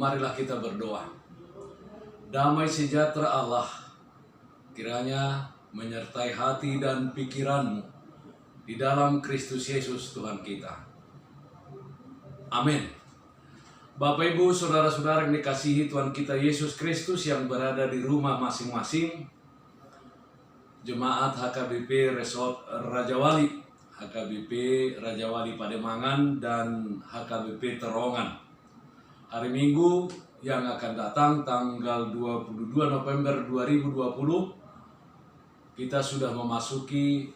marilah kita berdoa. Damai sejahtera Allah kiranya menyertai hati dan pikiranmu di dalam Kristus Yesus Tuhan kita. Amin. Bapak, Ibu, saudara-saudara yang dikasihi Tuhan kita Yesus Kristus yang berada di rumah masing-masing, Jemaat HKBP Resort Rajawali, HKBP Rajawali Pademangan, dan HKBP Terongan. Hari Minggu yang akan datang tanggal 22 November 2020, kita sudah memasuki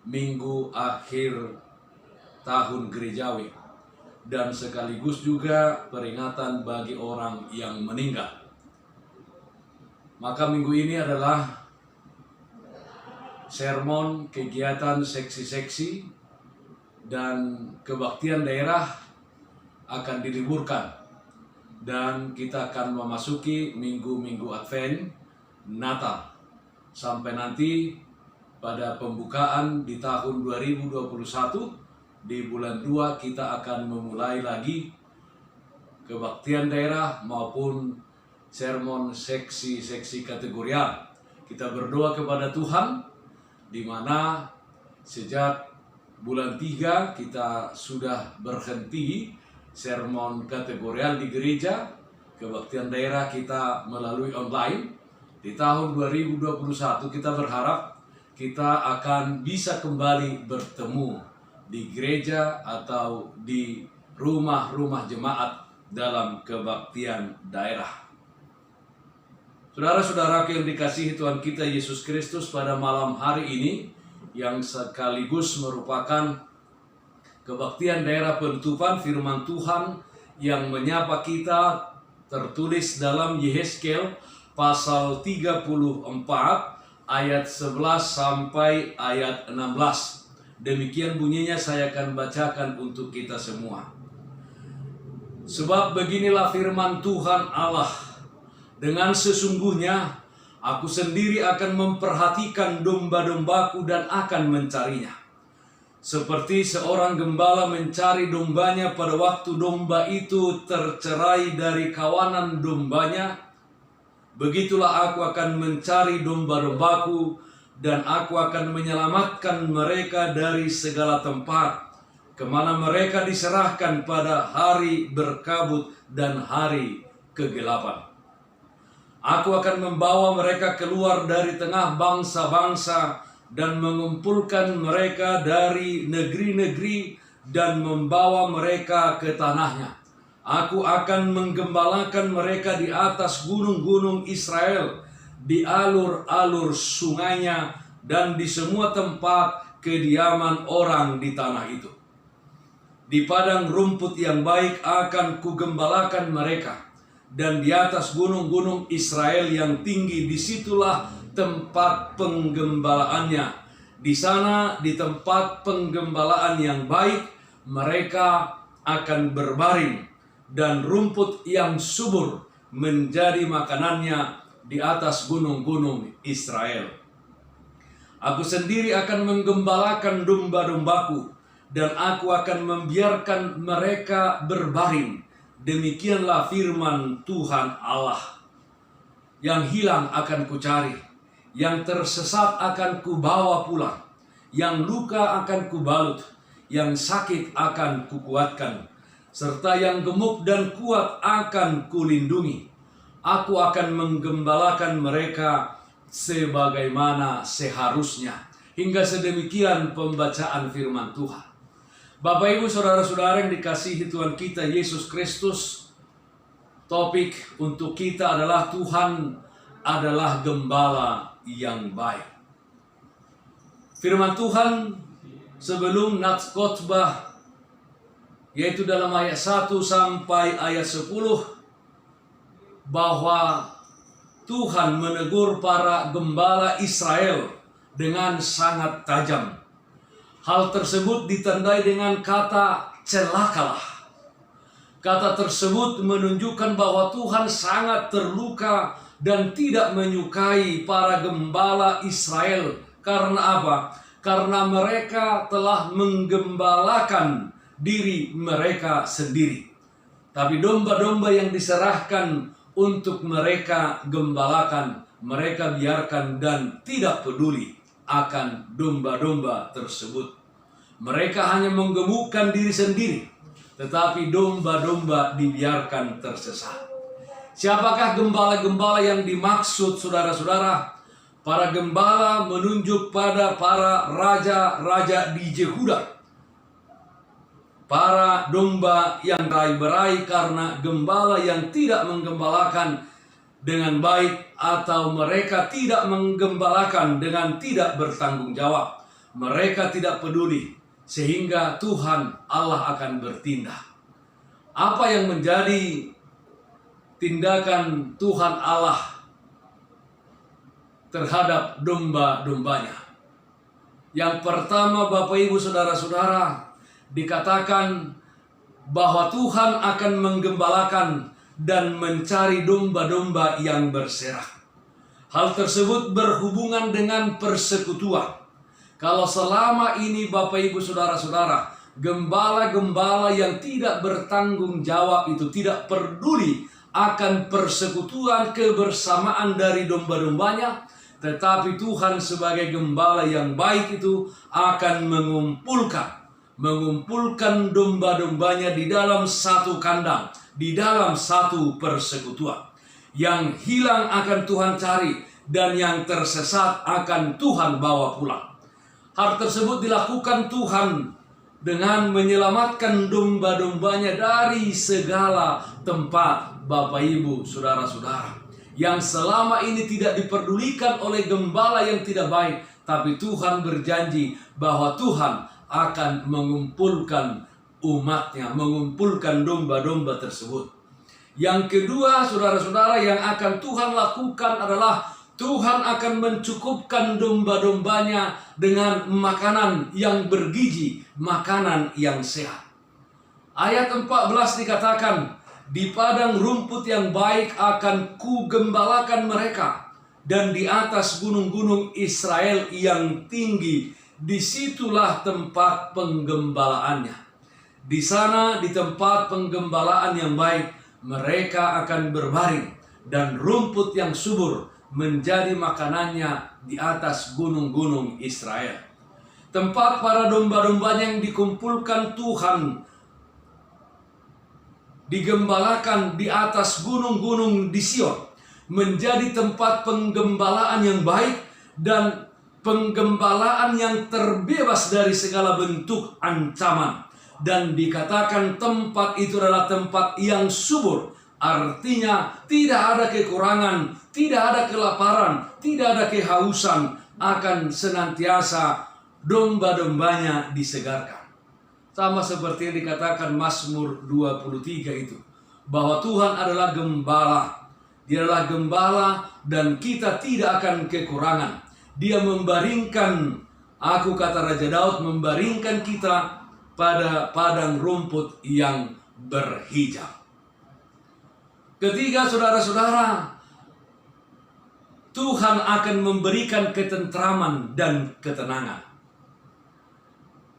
minggu akhir tahun gerejawi dan sekaligus juga peringatan bagi orang yang meninggal. Maka minggu ini adalah sermon, kegiatan seksi-seksi, dan kebaktian daerah akan diliburkan. Dan kita akan memasuki minggu-minggu Advent, Natal. Sampai nanti pada pembukaan di tahun 2021, di bulan 2 kita akan memulai lagi kebaktian daerah maupun sermon seksi-seksi kategorial. Kita berdoa kepada Tuhan, di mana sejak bulan 3 kita sudah berhenti sermon kategorial di gereja. Kebaktian daerah kita melalui online. Di tahun 2021 kita berharap kita akan bisa kembali bertemu di gereja atau di rumah-rumah jemaat dalam kebaktian daerah. Saudara-saudara yang dikasihi Tuhan kita Yesus Kristus, pada malam hari ini yang sekaligus merupakan kebaktian daerah penutupan firman Tuhan yang menyapa kita tertulis dalam Yehezkiel pasal 34 ayat 11 sampai ayat 16. Demikian bunyinya, saya akan bacakan untuk kita semua. Sebab beginilah firman Tuhan Allah, dengan sesungguhnya aku sendiri akan memperhatikan domba-dombaku dan akan mencarinya. Seperti seorang gembala mencari dombanya pada waktu domba itu tercerai dari kawanan dombanya, begitulah aku akan mencari domba-dombaku dan aku akan menyelamatkan mereka dari segala tempat kemana mereka diserahkan pada hari berkabut dan hari kegelapan. Aku akan membawa mereka keluar dari tengah bangsa-bangsa dan mengumpulkan mereka dari negeri-negeri dan membawa mereka ke tanahnya. Aku akan menggembalakan mereka di atas gunung-gunung Israel, di alur-alur sungainya, dan di semua tempat kediaman orang di tanah itu. Di padang rumput yang baik akan kugembalakan mereka, dan di atas gunung-gunung Israel yang tinggi, disitulah tempat penggembalaannya. Di sana, di tempat penggembalaan yang baik, mereka akan berbaring, dan rumput yang subur menjadi makanannya di atas gunung-gunung Israel. Aku sendiri akan menggembalakan domba-dombaku, dan aku akan membiarkan mereka berbaring. Demikianlah firman Tuhan Allah. Yang hilang akan kucari, yang tersesat akan kubawa pulang, yang luka akan kubalut, yang sakit akan kukuatkan, serta yang gemuk dan kuat akan kulindungi. Aku akan menggembalakan mereka sebagaimana seharusnya. Hingga sedemikian pembacaan firman Tuhan. Bapak, Ibu, saudara-saudara yang dikasihi Tuhan kita Yesus Kristus, topik untuk kita adalah Tuhan adalah gembala yang baik. Firman Tuhan sebelum nats khotbah, yaitu dalam ayat 1 sampai ayat 10, bahwa Tuhan menegur para gembala Israel dengan sangat tajam. Hal tersebut ditandai dengan kata celakalah. Kata tersebut menunjukkan bahwa Tuhan sangat terluka dan tidak menyukai para gembala Israel. Karena apa? Karena mereka telah menggembalakan diri mereka sendiri. Tapi domba-domba yang diserahkan untuk mereka gembalakan, mereka biarkan dan tidak peduli akan domba-domba tersebut. Mereka hanya menggemukkan diri sendiri, tetapi domba-domba dibiarkan tersesat. Siapakah gembala-gembala yang dimaksud, saudara-saudara? Para gembala menunjuk pada para raja-raja di Yehuda. Para domba yang berai-berai karena gembala yang tidak menggembalakan dengan baik, atau mereka tidak menggembalakan dengan tidak bertanggung jawab. Mereka tidak peduli, sehingga Tuhan Allah akan bertindak. Apa yang menjadi tindakan Tuhan Allah terhadap domba-dombanya? Yang pertama, Bapak Ibu Saudara-saudara, dikatakan bahwa Tuhan akan menggembalakan dan mencari domba-domba yang berserah. Hal tersebut berhubungan dengan persekutuan. Kalau selama ini Bapak Ibu Saudara-saudara, gembala-gembala yang tidak bertanggung jawab itu tidak peduli akan persekutuan kebersamaan dari domba-dombanya, tetapi Tuhan sebagai gembala yang baik itu akan mengumpulkan domba-dombanya di dalam satu kandang, di dalam satu persekutuan. Yang hilang akan Tuhan cari, dan yang tersesat akan Tuhan bawa pulang. Hal tersebut dilakukan Tuhan dengan menyelamatkan domba-dombanya dari segala tempat, Bapak Ibu Saudara-saudara, yang selama ini tidak diperdulikan oleh gembala yang tidak baik. Tapi Tuhan berjanji bahwa Tuhan akan mengumpulkan umatnya, mengumpulkan domba-domba tersebut. Yang kedua, saudara-saudara, yang akan Tuhan lakukan adalah Tuhan akan mencukupkan domba-dombanya dengan makanan yang bergizi, makanan yang sehat. Ayat 14 dikatakan, di padang rumput yang baik akan kugembalakan mereka, dan di atas gunung-gunung Israel yang tinggi, disitulah tempat penggembalaannya. Di sana, di tempat penggembalaan yang baik, mereka akan berbaring, dan rumput yang subur menjadi makanannya di atas gunung-gunung Israel. Tempat para domba-dombanya yang dikumpulkan Tuhan, digembalakan di atas gunung-gunung di Sion, menjadi tempat penggembalaan yang baik dan penggembalaan yang terbebas dari segala bentuk ancaman. Dan dikatakan tempat itu adalah tempat yang subur. Artinya tidak ada kekurangan, tidak ada kelaparan, tidak ada kehausan. Akan senantiasa domba-dombanya disegarkan. Sama seperti yang dikatakan Mazmur 23 itu, bahwa Tuhan adalah gembala. Dia adalah gembala dan kita tidak akan kekurangan. Dia membaringkan, aku kata Raja Daud, membaringkan kita pada padang rumput yang berhijau. Ketiga, saudara-saudara, Tuhan akan memberikan ketentraman dan ketenangan.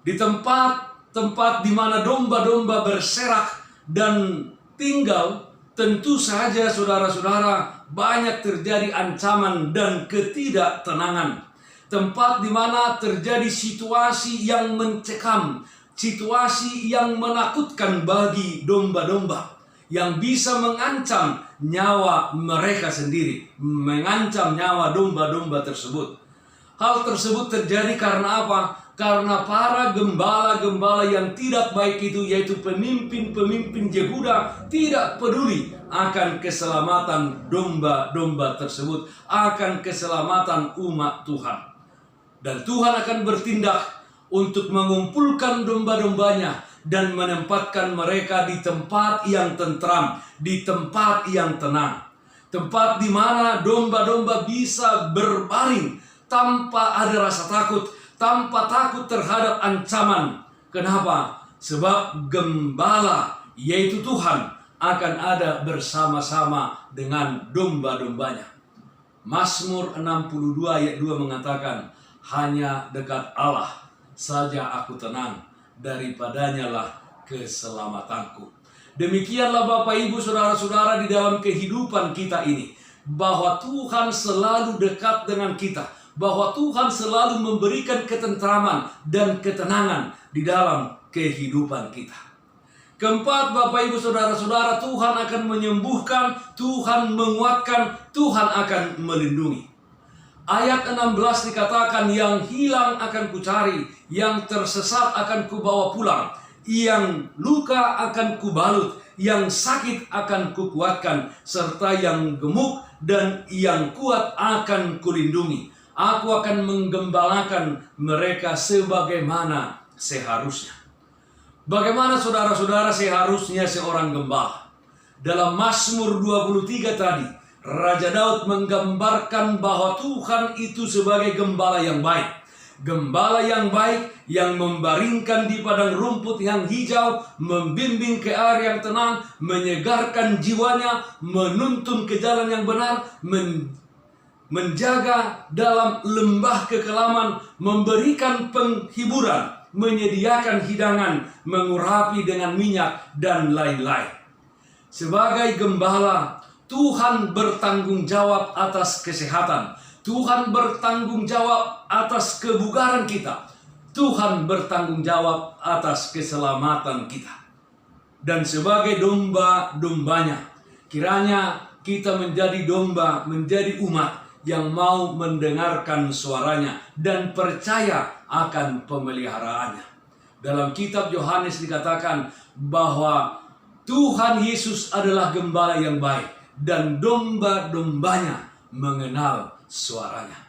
Di tempat di mana domba-domba berserak dan tinggal, tentu saja saudara-saudara banyak terjadi ancaman dan ketidaktenangan. Tempat di mana terjadi situasi yang mencekam, situasi yang menakutkan bagi domba-domba, yang bisa mengancam nyawa mereka sendiri, mengancam nyawa domba-domba tersebut. Hal tersebut terjadi karena apa? Karena para gembala-gembala yang tidak baik itu, yaitu pemimpin-pemimpin Yehuda, tidak peduli akan keselamatan domba-domba tersebut, akan keselamatan umat Tuhan. Dan Tuhan akan bertindak untuk mengumpulkan domba-dombanya dan menempatkan mereka di tempat yang tentram, di tempat yang tenang. Tempat di mana domba-domba bisa berbaring tanpa ada rasa takut, tanpa takut terhadap ancaman. Kenapa? Sebab gembala, yaitu Tuhan, akan ada bersama-sama dengan domba-dombanya. Mazmur 62 ayat 2 mengatakan, hanya dekat Allah saja aku tenang, daripadanya lah keselamatanku. Demikianlah Bapak Ibu Saudara-saudara di dalam kehidupan kita ini, bahwa Tuhan selalu dekat dengan kita, bahwa Tuhan selalu memberikan ketentraman dan ketenangan di dalam kehidupan kita. Keempat, Bapak Ibu Saudara-saudara, Tuhan akan menyembuhkan, Tuhan menguatkan, Tuhan akan melindungi. Ayat 16 dikatakan, yang hilang akan kucari, yang tersesat akan kubawa pulang, yang luka akan kubalut, yang sakit akan kukuatkan, serta yang gemuk dan yang kuat akan kulindungi. Aku akan menggembalakan mereka sebagaimana seharusnya. Bagaimana saudara-saudara seharusnya seorang gembala? Dalam Mazmur 23 tadi, Raja Daud menggambarkan bahwa Tuhan itu sebagai gembala yang baik. Gembala yang baik yang membaringkan di padang rumput yang hijau, membimbing ke air yang tenang, menyegarkan jiwanya, menuntun ke jalan yang benar, menjaga dalam lembah kekelaman, memberikan penghiburan, menyediakan hidangan, mengurapi dengan minyak, dan lain-lain. Sebagai gembala, Tuhan bertanggung jawab atas kesehatan. Tuhan bertanggung jawab atas kebugaran kita. Tuhan bertanggung jawab atas keselamatan kita. Dan sebagai domba-dombanya, kiranya kita menjadi domba, menjadi umat yang mau mendengarkan suaranya dan percaya akan pemeliharaannya. Dalam kitab Yohanes dikatakan bahwa Tuhan Yesus adalah gembala yang baik dan domba-dombanya mengenal suaranya.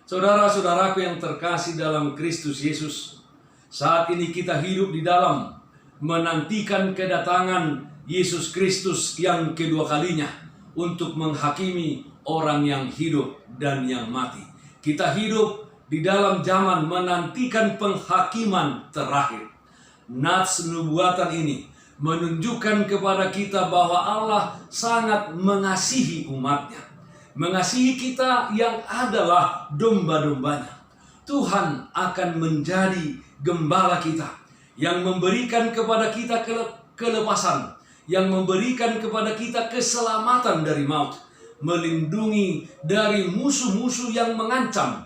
Saudara-saudaraku yang terkasih dalam Kristus Yesus, saat ini kita hidup di dalam menantikan kedatangan Yesus Kristus yang kedua kalinya untuk menghakimi orang yang hidup dan yang mati. Kita hidup di dalam zaman menantikan penghakiman terakhir. Nats nubuatan ini menunjukkan kepada kita bahwa Allah sangat mengasihi umatnya. Mengasihi kita yang adalah domba-dombanya. Tuhan akan menjadi gembala kita yang memberikan kepada kita kelepasan, yang memberikan kepada kita keselamatan dari maut, melindungi dari musuh-musuh yang mengancam,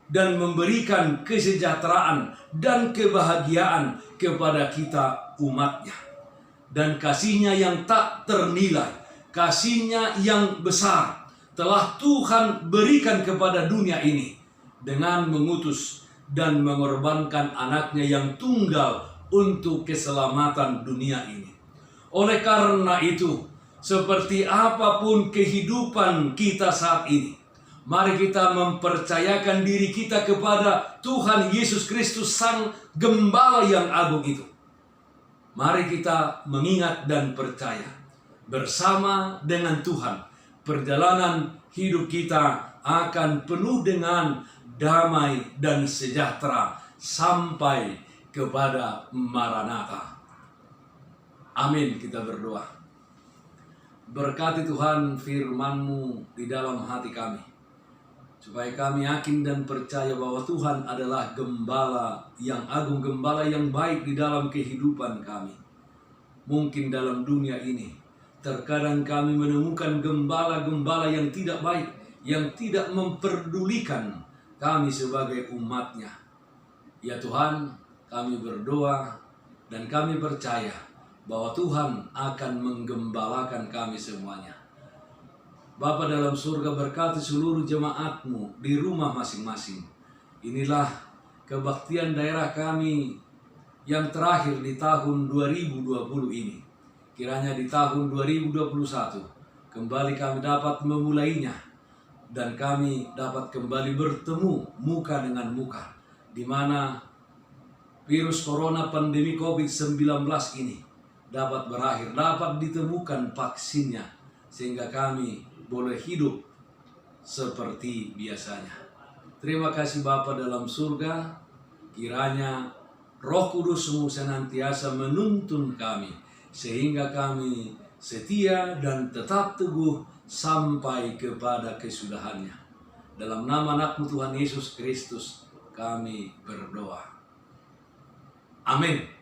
dan memberikan kesejahteraan dan kebahagiaan kepada kita umatnya. Dan kasih-Nya yang tak ternilai, kasih-Nya yang besar, telah Tuhan berikan kepada dunia ini dengan mengutus dan mengorbankan anaknya yang tunggal untuk keselamatan dunia ini. Oleh karena itu, seperti apapun kehidupan kita saat ini, mari kita mempercayakan diri kita kepada Tuhan Yesus Kristus, Sang Gembala yang agung itu. Mari kita mengingat dan percaya bersama dengan Tuhan, perjalanan hidup kita akan penuh dengan damai dan sejahtera sampai kepada Maranatha. Amin, kita berdoa. Berkati Tuhan firman-Mu di dalam hati kami, supaya kami yakin dan percaya bahwa Tuhan adalah gembala yang agung, gembala yang baik di dalam kehidupan kami. Mungkin dalam dunia ini, terkadang kami menemukan gembala-gembala yang tidak baik, yang tidak memperdulikan kami sebagai umat-Nya. Ya Tuhan, kami berdoa dan kami percaya bahwa Tuhan akan menggembalakan kami semuanya. Bapa dalam surga, berkati seluruh jemaat-Mu di rumah masing-masing. Inilah kebaktian daerah kami yang terakhir di tahun 2020 ini. Kiranya di tahun 2021 kembali kami dapat memulainya, dan kami dapat kembali bertemu muka dengan muka, di mana virus corona pandemi COVID-19 ini dapat berakhir, dapat ditemukan vaksinnya, sehingga kami boleh hidup seperti biasanya. Terima kasih Bapa dalam surga, kiranya Roh Kudus-Mu senantiasa menuntun kami, sehingga kami setia dan tetap teguh sampai kepada kesudahannya. Dalam nama anak-Mu Tuhan Yesus Kristus kami berdoa. Amin.